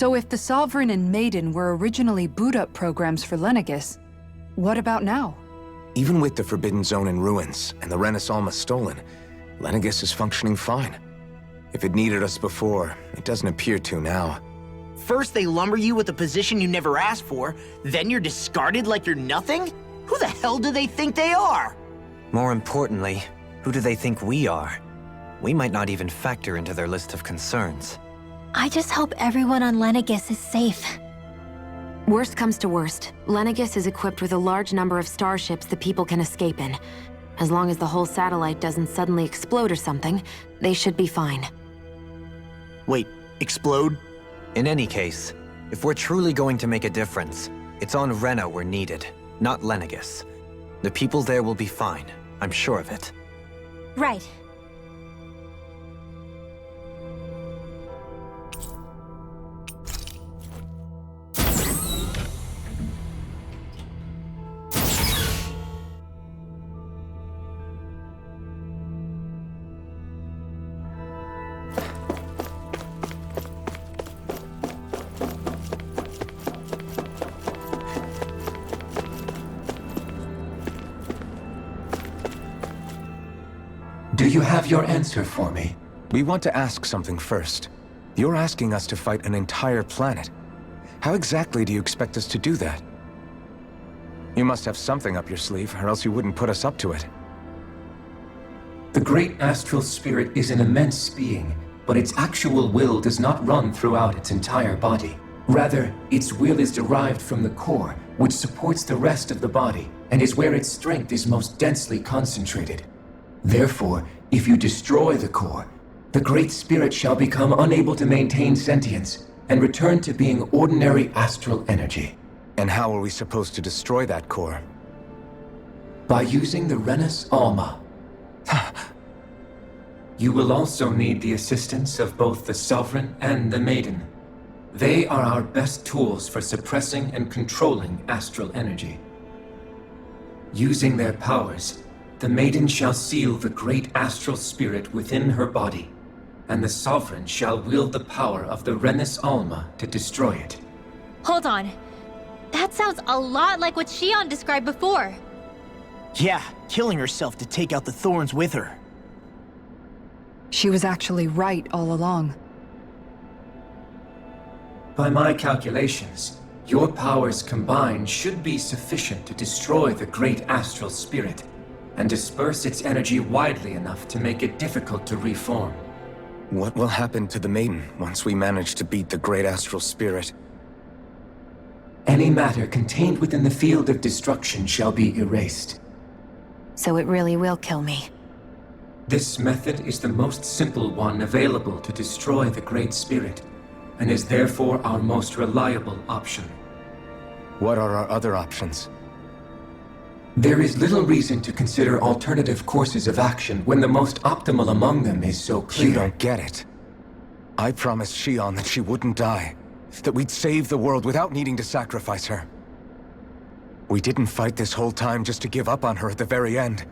So if the Sovereign and Maiden were originally boot-up programs for Lenegis, what about now? Even with the Forbidden Zone in ruins and the Renis Alma stolen, Lenegis is functioning fine. If it needed us before, it doesn't appear to now. First they lumber you with a position you never asked for, then you're discarded like you're nothing? Who the hell do they think they are? More importantly, who do they think we are? We might not even factor into their list of concerns. I just hope everyone on Lenegis is safe. Worst comes to worst, Lenegis is equipped with a large number of starships the people can escape in. As long as the whole satellite doesn't suddenly explode or something, they should be fine. Wait, explode? In any case, if we're truly going to make a difference, it's on Rena we're needed, not Lenegis. The people there will be fine, I'm sure of it. Right. Do you have your answer for me? We want to ask something first. You're asking us to fight an entire planet. How exactly do you expect us to do that? You must have something up your sleeve, or else you wouldn't put us up to it. The great astral spirit is an immense being, but its actual will does not run throughout its entire body. Rather, its will is derived from the core, which supports the rest of the body, and is where its strength is most densely concentrated. Therefore, if you destroy the core, the Great Spirit shall become unable to maintain sentience and return to being ordinary astral energy. And how are we supposed to destroy that core? By using the Renis Alma. You will also need the assistance of both the Sovereign and the Maiden. They are our best tools for suppressing and controlling astral energy. Using their powers, the Maiden shall seal the great astral spirit within her body, and the Sovereign shall wield the power of the Renis Alma to destroy it. Hold on. That sounds a lot like what Shion described before. Yeah, killing herself to take out the Thorns with her. She was actually right all along. By my calculations, your powers combined should be sufficient to destroy the great astral spirit and disperse its energy widely enough to make it difficult to reform. What will happen to the Maiden once we manage to beat the great astral spirit? Any matter contained within the field of destruction shall be erased. So it really will kill me. This method is the most simple one available to destroy the Great Spirit, and is therefore our most reliable option. What are our other options? There is little reason to consider alternative courses of action when the most optimal among them is so clear. You don't get it. I promised Shion that she wouldn't die, that we'd save the world without needing to sacrifice her. We didn't fight this whole time just to give up on her at the very end.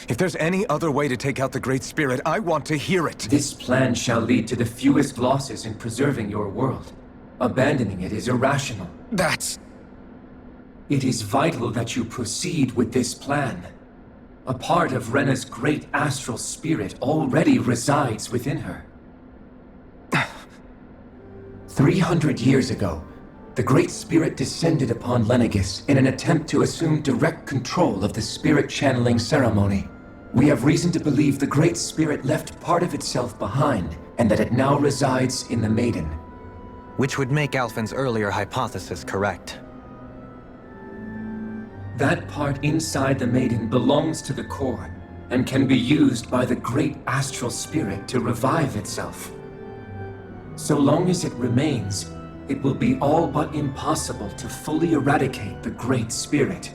If there's any other way to take out the Great Spirit, I want to hear it. This plan shall lead to the fewest losses in preserving your world. Abandoning it is irrational. That's... It is vital that you proceed with this plan. A part of Rena's great astral spirit already resides within her. 300 years ago, the Great Spirit descended upon Lenegis in an attempt to assume direct control of the spirit channeling ceremony. We have reason to believe the Great Spirit left part of itself behind, and that it now resides in the Maiden. Which would make Alphen's earlier hypothesis correct. That part inside the Maiden belongs to the core, and can be used by the great astral spirit to revive itself. So long as it remains, it will be all but impossible to fully eradicate the Great Spirit.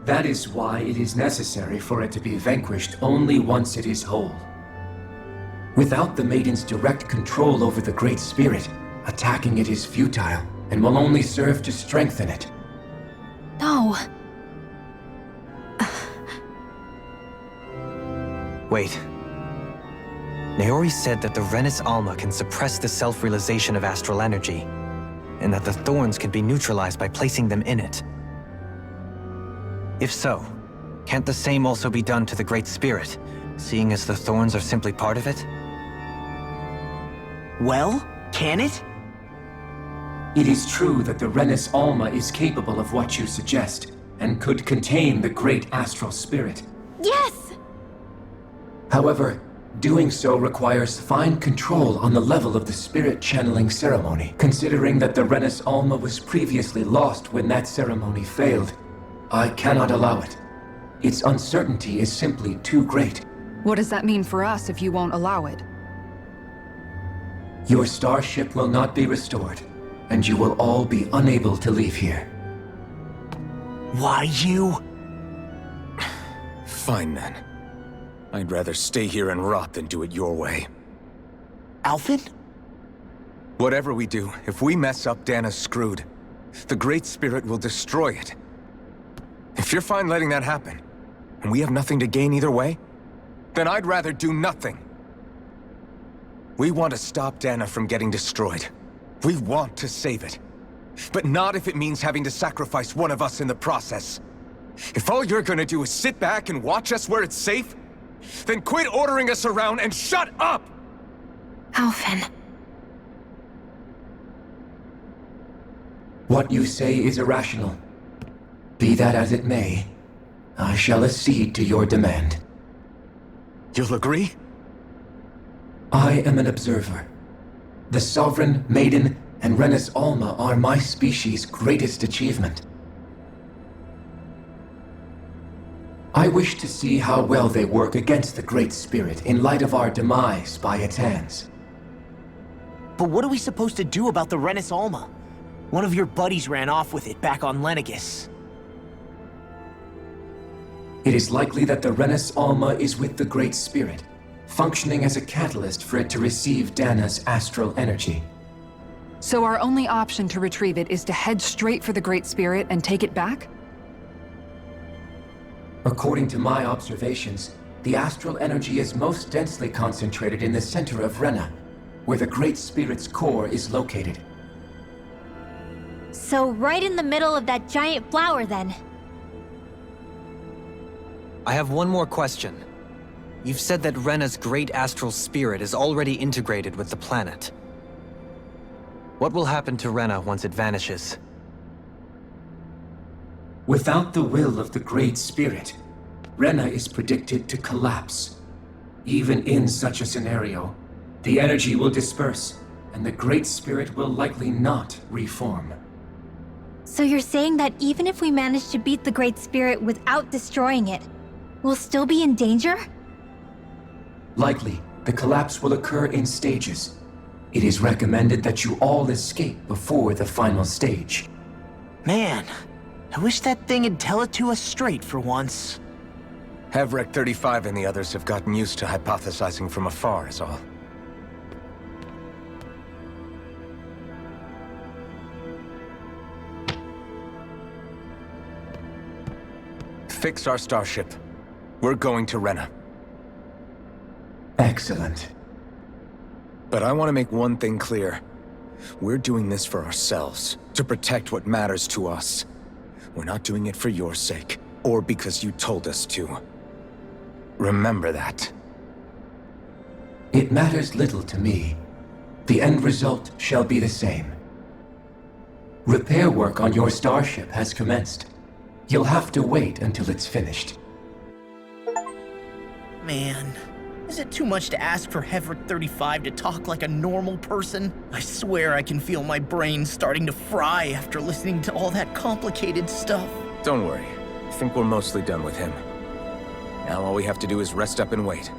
That is why it is necessary for it to be vanquished only once it is whole. Without the Maiden's direct control over the Great Spirit, attacking it is futile, and will only serve to strengthen it. No. Wait. Naori said that the Renis Alma can suppress the self-realization of astral energy, and that the thorns can be neutralized by placing them in it. If so, can't the same also be done to the Great Spirit, seeing as the thorns are simply part of it? Well, can it? It is true that the Renis Alma is capable of what you suggest, and could contain the great astral spirit. Yes! However, doing so requires fine control on the level of the spirit channeling ceremony. Considering that the Renis Alma was previously lost when that ceremony failed, I cannot allow it. Its uncertainty is simply too great. What does that mean for us if you won't allow it? Your starship will not be restored, and you will all be unable to leave here. Why you? Fine then. I'd rather stay here and rot than do it your way. Alphen? Whatever we do, if we mess up, Dana's screwed. The Great Spirit will destroy it. If you're fine letting that happen, and we have nothing to gain either way, then I'd rather do nothing. We want to stop Dana from getting destroyed. We want to save it. But not if it means having to sacrifice one of us in the process. If all you're gonna do is sit back and watch us where it's safe, then quit ordering us around and shut up! Alphen. What you say is irrational. Be that as it may, I shall accede to your demand. You'll agree? I am an observer. The Sovereign, Maiden, and Renis Alma are my species' greatest achievement. I wish to see how well they work against the Great Spirit in light of our demise by its hands. But what are we supposed to do about the Renis Alma? One of your buddies ran off with it back on Lenegis. It is likely that the Renis Alma is with the Great Spirit, functioning as a catalyst for it to receive Dana's astral energy. So our only option to retrieve it is to head straight for the Great Spirit and take it back? According to my observations, the astral energy is most densely concentrated in the center of Rena, where the Great Spirit's core is located. So right in the middle of that giant flower, then. I have one more question. You've said that Rena's great astral spirit is already integrated with the planet. What will happen to Rena once it vanishes? Without the will of the Great Spirit, Rena is predicted to collapse. Even in such a scenario, the energy will disperse, and the Great Spirit will likely not reform. So you're saying that even if we manage to beat the Great Spirit without destroying it, we'll still be in danger? Likely, the collapse will occur in stages. It is recommended that you all escape before the final stage. Man, I wish that thing would tell it to us straight for once. Hevrek 35 and the others have gotten used to hypothesizing from afar is all. Fix our starship. We're going to Rena. Excellent. But I want to make one thing clear. We're doing this for ourselves, to protect what matters to us. We're not doing it for your sake, or because you told us to. Remember that. It matters little to me. The end result shall be the same. Repair work on your starship has commenced. You'll have to wait until it's finished. Man, is it too much to ask for Hevrek 35 to talk like a normal person? I swear I can feel my brain starting to fry after listening to all that complicated stuff. Don't worry. I think we're mostly done with him. Now all we have to do is rest up and wait.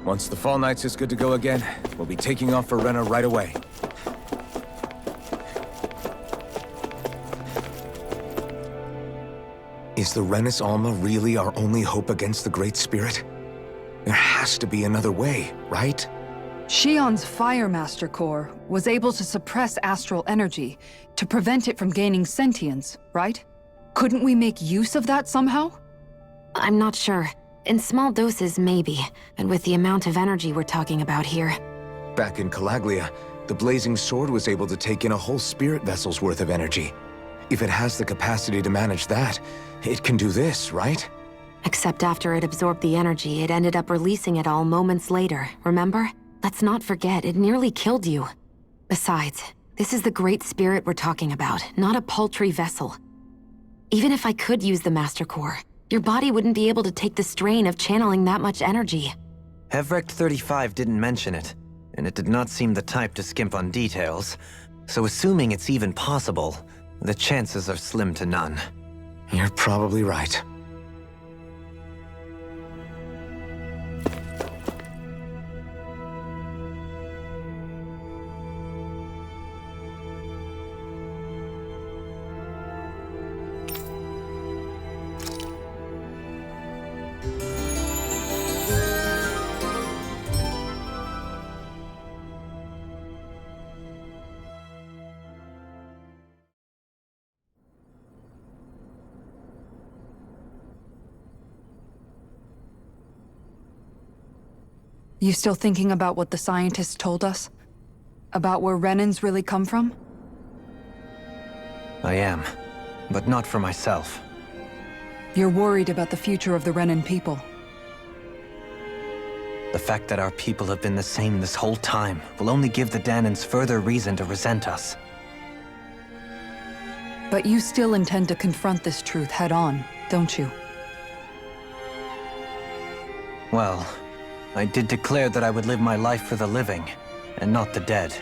Once the Fall Knights is good to go again, we'll be taking off for Rena right away. Is the Renis Alma really our only hope against the Great Spirit? There has to be another way, right? Shion's Firemaster Core was able to suppress astral energy to prevent it from gaining sentience, right? Couldn't we make use of that somehow? I'm not sure. In small doses, maybe. But with the amount of energy we're talking about here. Back in Calaglia, the Blazing Sword was able to take in a whole spirit vessel's worth of energy. If it has the capacity to manage that, it can do this, right? Except after it absorbed the energy, it ended up releasing it all moments later, remember? Let's not forget, it nearly killed you. Besides, this is the Great Spirit we're talking about, not a paltry vessel. Even if I could use the Master Core, your body wouldn't be able to take the strain of channeling that much energy. Hevrecht 35 didn't mention it, and it did not seem the type to skimp on details, so assuming it's even possible, the chances are slim to none. You're probably right. You still thinking about what the scientists told us? About where Renans really come from? I am, but not for myself. You're worried about the future of the Renan people. The fact that our people have been the same this whole time will only give the Dahnans further reason to resent us. But you still intend to confront this truth head-on, don't you? Well, I did declare that I would live my life for the living, and not the dead.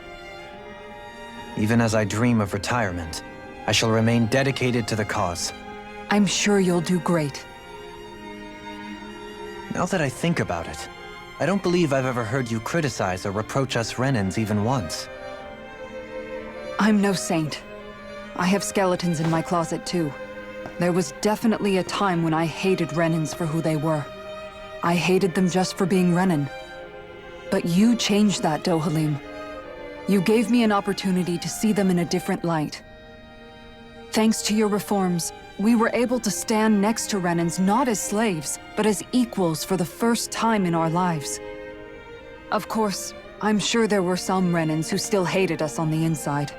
Even as I dream of retirement, I shall remain dedicated to the cause. I'm sure you'll do great. Now that I think about it, I don't believe I've ever heard you criticize or reproach us Renans even once. I'm no saint. I have skeletons in my closet too. There was definitely a time when I hated Renans for who they were. I hated them just for being Renan. But you changed that, Dohalim. You gave me an opportunity to see them in a different light. Thanks to your reforms, we were able to stand next to Renans not as slaves, but as equals for the first time in our lives. Of course, I'm sure there were some Renans who still hated us on the inside.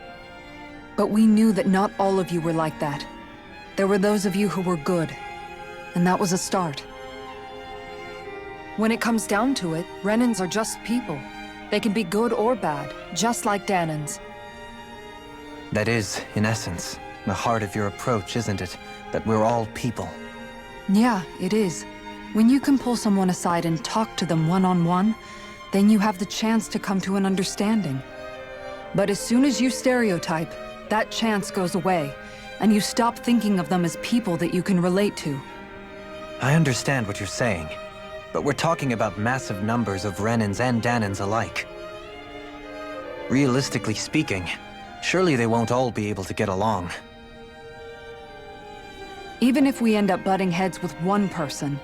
But we knew that not all of you were like that. There were those of you who were good, and that was a start. When it comes down to it, Renans are just people. They can be good or bad, just like Dahnans. That is, in essence, the heart of your approach, isn't it? That we're all people. Yeah, it is. When you can pull someone aside and talk to them one-on-one, then you have the chance to come to an understanding. But as soon as you stereotype, that chance goes away, and you stop thinking of them as people that you can relate to. I understand what you're saying, but we're talking about massive numbers of Renans and Dahnans alike. Realistically speaking, surely they won't all be able to get along. Even if we end up butting heads with one person,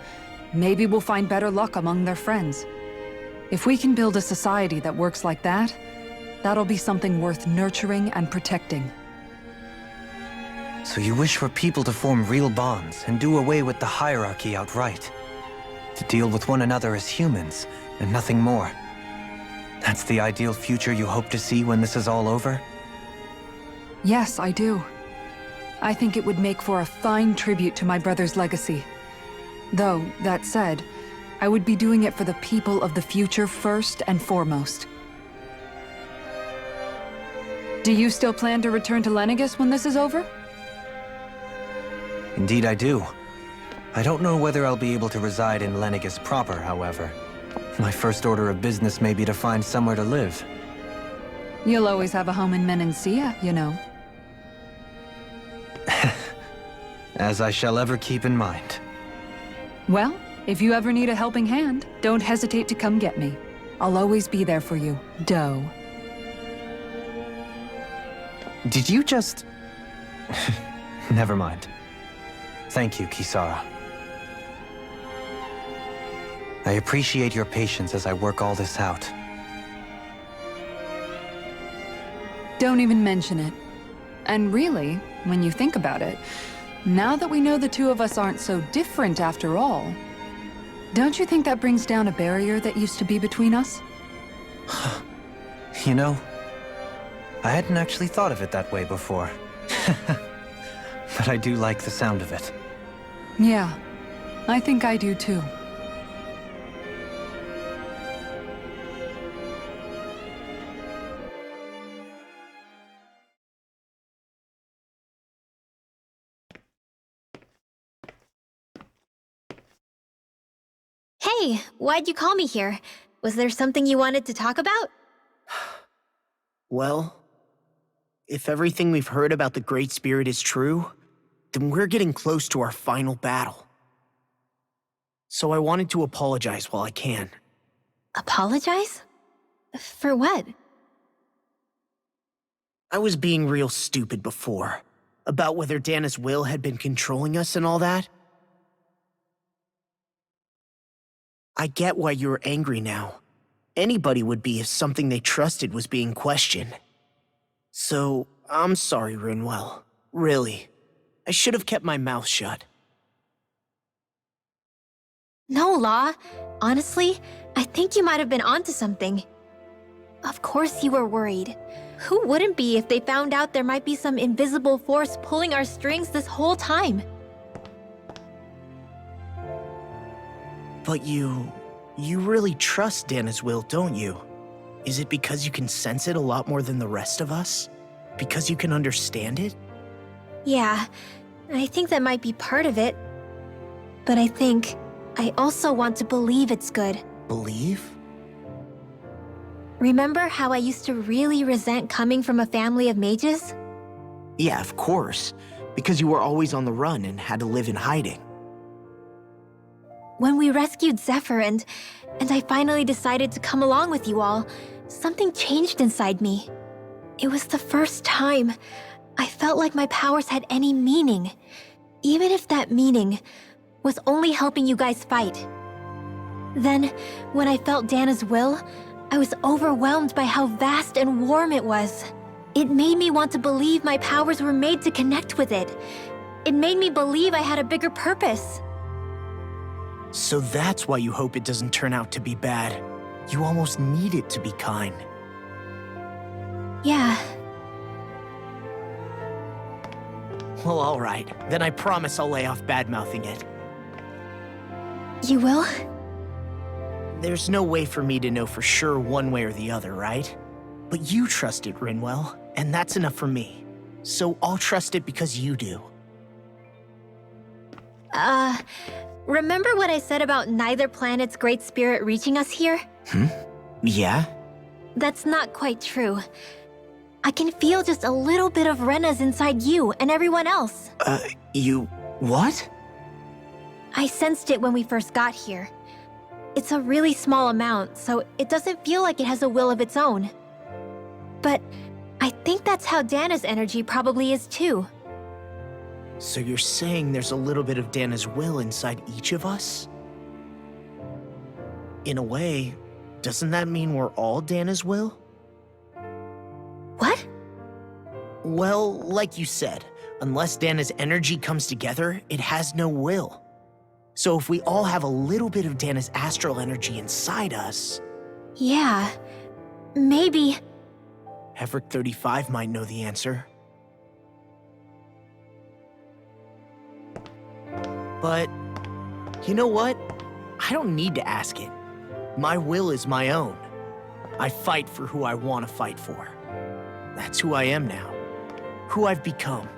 maybe we'll find better luck among their friends. If we can build a society that works like that, that'll be something worth nurturing and protecting. So you wish for people to form real bonds and do away with the hierarchy outright? To deal with one another as humans, and nothing more? That's the ideal future you hope to see when this is all over? Yes, I do. I think it would make for a fine tribute to my brother's legacy. Though, that said, I would be doing it for the people of the future first and foremost. Do you still plan to return to Lenegis when this is over? Indeed I do. I don't know whether I'll be able to reside in Lenegis proper, however. My first order of business may be to find somewhere to live. You'll always have a home in Menancia, you know. As I shall ever keep in mind. Well, if you ever need a helping hand, don't hesitate to come get me. I'll always be there for you, Doe. Did you just... Never mind. Thank you, Kisara. I appreciate your patience as I work all this out. Don't even mention it. And really, when you think about it, now that we know the two of us aren't so different after all, Don't you think that brings down a barrier that used to be between us? You know, I hadn't actually thought of it that way before. But I do like the sound of it. Yeah, I think I do too. Hey, why'd you call me here? Was there something you wanted to talk about? Well, if everything we've heard about the Great Spirit is true, then we're getting close to our final battle. So I wanted to apologize while I can. Apologize? For what? I was being real stupid before, about whether Dana's will had been controlling us and all that. I get why you're angry now. Anybody would be if something they trusted was being questioned. So, I'm sorry, Rinwell. Really. I should have kept my mouth shut. No, Law. Honestly, I think you might have been onto something. Of course you were worried. Who wouldn't be if they found out there might be some invisible force pulling our strings this whole time? But you really trust Dana's will, don't you? Is it because you can sense it a lot more than the rest of us? Because you can understand it? Yeah, I think that might be part of it. But I also want to believe it's good. Believe? Remember how I used to really resent coming from a family of mages? Yeah, of course. Because you were always on the run and had to live in hiding. When we rescued Zephyr and I finally decided to come along with you all, something changed inside me. It was the first time I felt like my powers had any meaning, even if that meaning was only helping you guys fight. Then, when I felt Dana's will, I was overwhelmed by how vast and warm it was. It made me want to believe my powers were made to connect with it. It made me believe I had a bigger purpose. So that's why you hope it doesn't turn out to be bad. You almost need it to be kind. Yeah. Well, alright. Then I promise I'll lay off bad-mouthing it. You will? There's no way for me to know for sure one way or the other, right? But you trust it, Rinwell, and that's enough for me. So I'll trust it because you do. Remember what I said about neither planet's great spirit reaching us here? Yeah? That's not quite true. I can feel just a little bit of Rena's inside you and everyone else. You... what? I sensed it when we first got here. It's a really small amount, so it doesn't feel like it has a will of its own. But I think that's how Dana's energy probably is too. So you're saying there's a little bit of Dana's will inside each of us? In a way, doesn't that mean we're all Dana's will? What? Well, like you said, unless Dana's energy comes together, it has no will. So if we all have a little bit of Dana's astral energy inside us... Yeah, maybe... Heverick 35 might know the answer. But, you know what? I don't need to ask it. My will is my own. I fight for who I want to fight for. That's who I am now. Who I've become.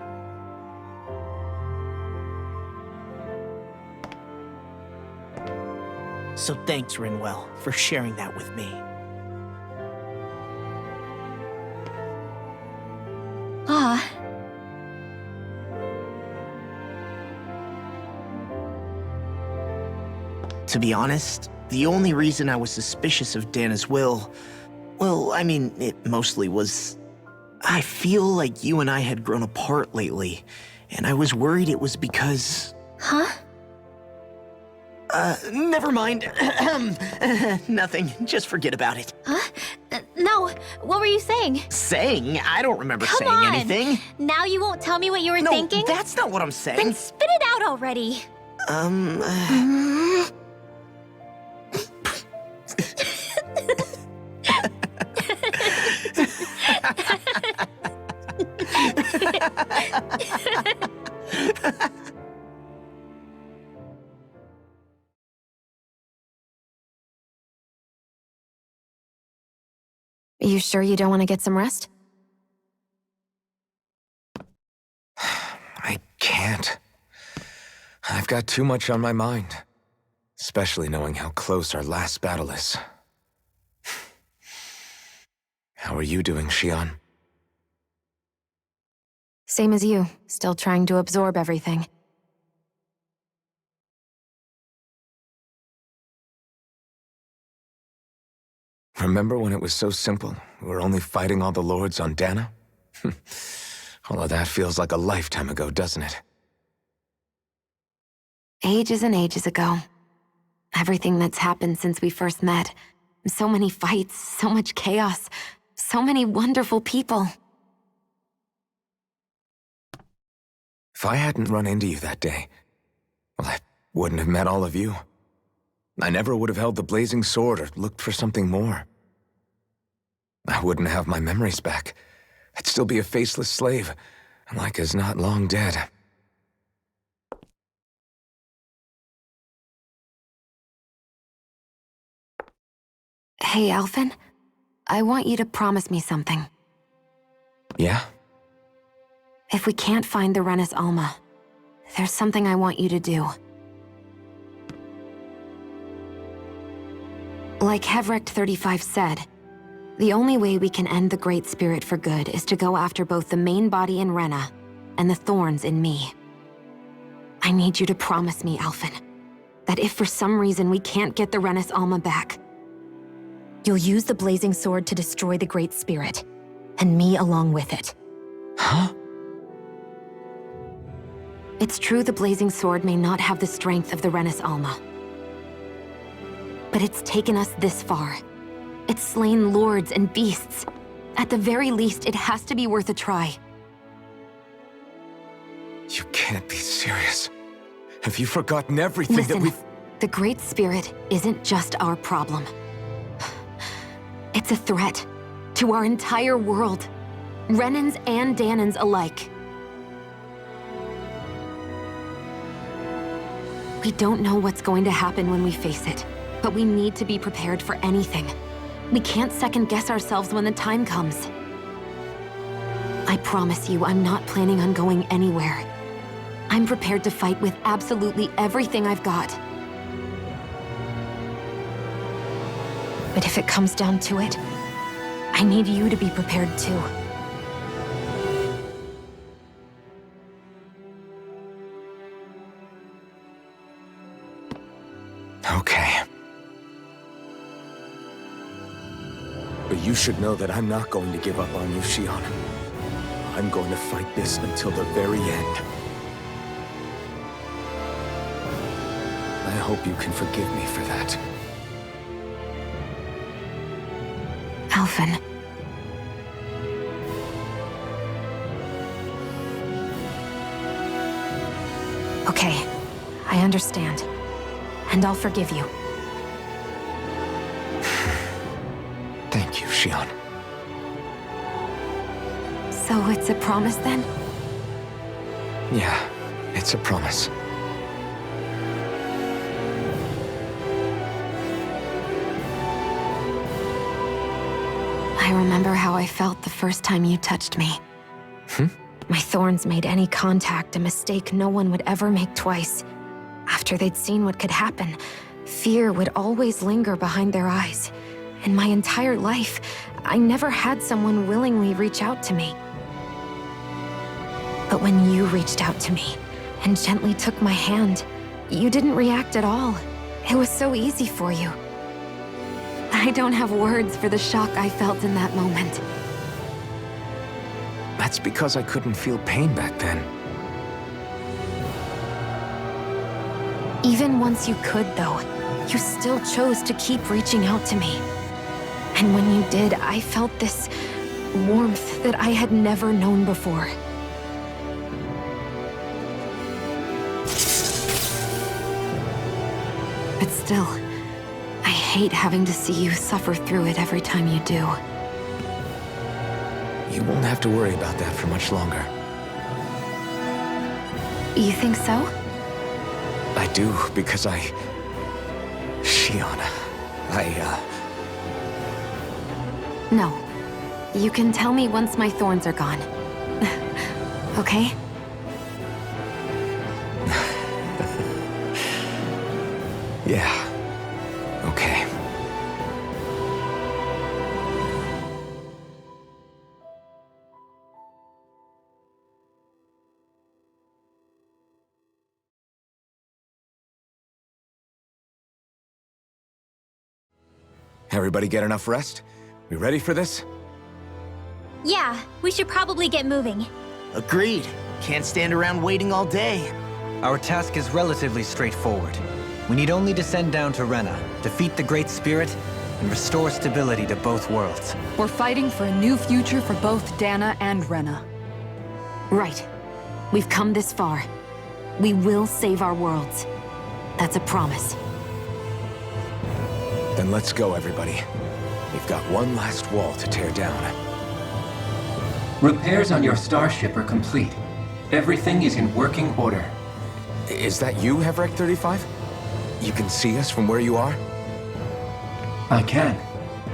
So thanks, Rinwell, for sharing that with me. Ah. To be honest, the only reason I was suspicious of Dana's will, well, I mean, it mostly was... I feel like you and I had grown apart lately, and I was worried it was because... Huh? Never mind. Nothing. Just forget about it. Huh? No, what were you saying? Saying? I don't remember Come saying on. anything. Now you won't tell me what you were No, thinking? that's not what I'm saying. Then spit it out already. You sure you don't want to get some rest? I can't. I've got too much on my mind. Especially knowing how close our last battle is. How are you doing, Xion? Same as you, still trying to absorb everything. Remember when it was so simple? We were only fighting all the lords on Dana? All of that feels like a lifetime ago, doesn't it? Ages and ages ago. Everything that's happened since we first met. So many fights, so much chaos, so many wonderful people. If I hadn't run into you that day, well, I wouldn't have met all of you. I never would have held the blazing sword or looked for something more. I wouldn't have my memories back. I'd still be a faceless slave, like as not long dead. Hey, Alphen. I want you to promise me something. Yeah? If we can't find the Renis Alma, there's something I want you to do. Like Hevrect 35 said, the only way we can end the Great Spirit for good is to go after both the main body in Rena and the thorns in me. I need you to promise me, Alphen, that if for some reason we can't get the Renis Alma back, you'll use the blazing sword to destroy the Great Spirit, and me along with it. Huh? It's true the blazing sword may not have the strength of the Renis Alma. But it's taken us this far. It's slain lords and beasts. At the very least, it has to be worth a try. You can't be serious. Have you forgotten everything Listen, that we've... the Great Spirit isn't just our problem. It's a threat to our entire world. Renans and Danans alike. We don't know what's going to happen when we face it, but we need to be prepared for anything. We can't second-guess ourselves when the time comes. I promise you, I'm not planning on going anywhere. I'm prepared to fight with absolutely everything I've got. But if it comes down to it, I need you to be prepared too. Okay. But you should know that I'm not going to give up on you, Xion. I'm going to fight this until the very end. I hope you can forgive me for that. Alphen. Okay, I understand. And I'll forgive you. Thank you, Xion. So it's a promise then? Yeah, it's a promise. I remember how I felt the first time you touched me. My thorns made any contact a mistake no one would ever make twice. After they'd seen what could happen, fear would always linger behind their eyes. In my entire life, I never had someone willingly reach out to me. But when you reached out to me and gently took my hand, you didn't react at all. It was so easy for you. I don't have words for the shock I felt in that moment. That's because I couldn't feel pain back then. Even once you could, though, you still chose to keep reaching out to me. And when you did, I felt this warmth that I had never known before. But still, I hate having to see you suffer through it every time you do. You won't have to worry about that for much longer. You think so? I do, because Xion, No, You can tell me once my thorns are gone. Okay? Yeah. Okay. Everybody get enough rest? We ready for this? Yeah, we should probably get moving. Agreed. Can't stand around waiting all day. Our task is relatively straightforward. We need only descend down to Rena, defeat the Great Spirit, and restore stability to both worlds. We're fighting for a new future for both Dana and Rena. Right. We've come this far. We will save our worlds. That's a promise. Then let's go, everybody. We've got one last wall to tear down. Repairs on your starship are complete. Everything is in working order. Is that you, Hevrek 35? You can see us from where you are? I can.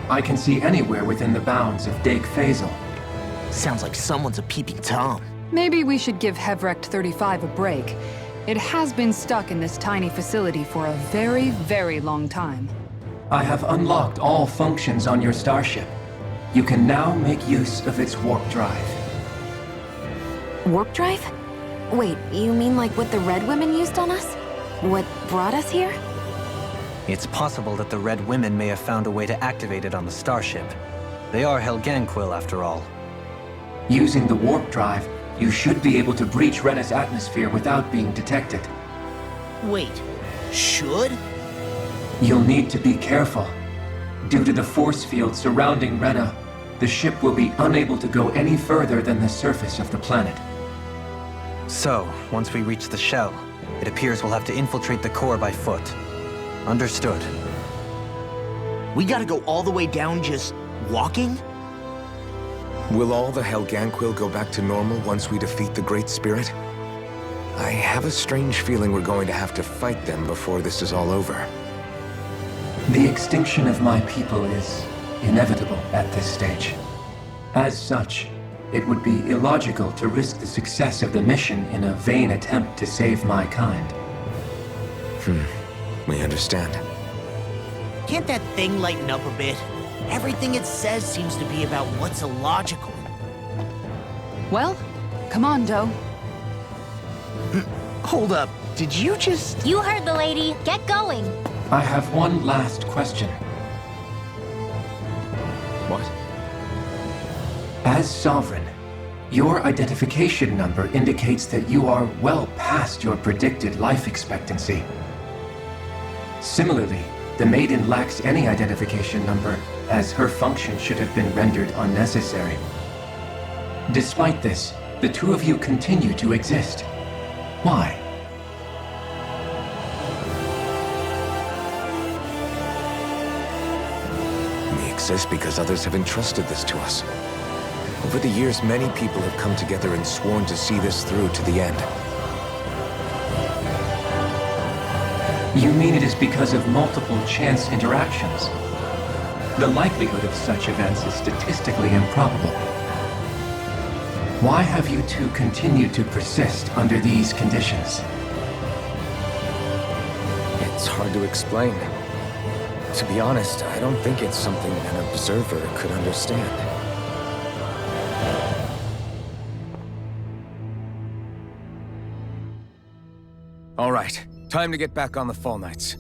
I can see anywhere within the bounds of Dake Faisal. Sounds like someone's a peeping Tom. Maybe we should give Hevrek 35 a break. It has been stuck in this tiny facility for a very, very long time. I have unlocked all functions on your starship. You can now make use of its warp drive. Warp drive? Wait, you mean like what the Red Women used on us? What brought us here? It's possible that the Red Women may have found a way to activate it on the starship. They are Helganquil, after all. Using the warp drive, you should be able to breach Rena's atmosphere without being detected. Wait, should? You'll need to be careful. Due to the force field surrounding Rena, the ship will be unable to go any further than the surface of the planet. So, once we reach the shell, it appears we'll have to infiltrate the core by foot. Understood. We gotta go all the way down just walking? Will all the Helganquil go back to normal once we defeat the Great Spirit? I have a strange feeling we're going to have to fight them before this is all over. The extinction of my people is inevitable at this stage. As such, it would be illogical to risk the success of the mission in a vain attempt to save my kind. We understand. Can't that thing lighten up a bit? Everything it says seems to be about what's illogical. Well, come on, Doe. Hold up, did you just... You heard the lady. Get going. I have one last question. What? As Sovereign, your identification number indicates that you are well past your predicted life expectancy. Similarly, the Maiden lacks any identification number, as her function should have been rendered unnecessary. Despite this, the two of you continue to exist. Why? We exist because others have entrusted this to us. Over the years, many people have come together and sworn to see this through to the end. You mean it is because of multiple chance interactions? The likelihood of such events is statistically improbable. Why have you two continued to persist under these conditions? It's hard to explain. To be honest, I don't think it's something an observer could understand. All right, time to get back on the Fall Knights.